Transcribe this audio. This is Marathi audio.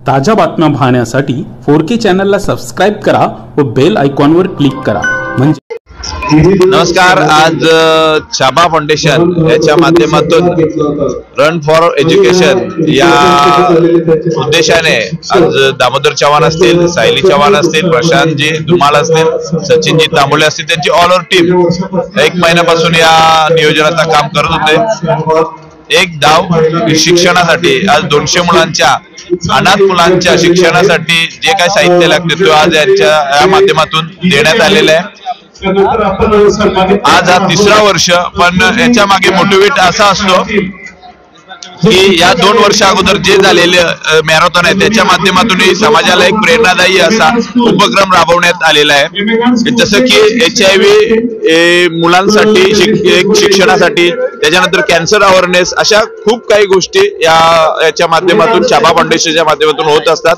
ताज्या बातम्या पाहण्यासाठी 4K चॅनलला सबस्क्राइब करा व बेल आयकॉनवर क्लिक करा। म्हणजे नमस्कार, आज चाबा फाउंडेशन याच्या माध्यमातून रन फॉर एज्युकेशन या उद्देशाने आज दामोदर चव्हाण असतील, सायली चव्हाण असतील, प्रशांतजी धुमाळ असतील, सचिनजी तांबोळे असतील, त्यांची ऑल ओव्हर टीम एक महिन्यापासून या नियोजनाचं काम करत होते। एक डाव शिक्षणासाठी आज 200 मुलांच्या अनाथ मुलांच्या शिक्षणासाठी जे काही साहित्य लागते तो आज या माध्यमातून देण्यात आलेलं आहे। आज हा 3रा वर्ष, पण याच्या मागे मोटिवेट असा असतो की या 2 वर्षा अगोदर जे झालेले मॅरेथॉन आहे त्याच्या माध्यमातून समाजाला एक प्रेरणादायी असा उपक्रम राबवण्यात आलेला आहे। जसं की HIV मुलांसाठी शिक्षणासाठी, त्याच्यानंतर कॅन्सर अवेअरनेस, अशा खूप काही गोष्टी याच्या माध्यमातून चाबा फाउंडेशनच्या माध्यमातून होत असतात।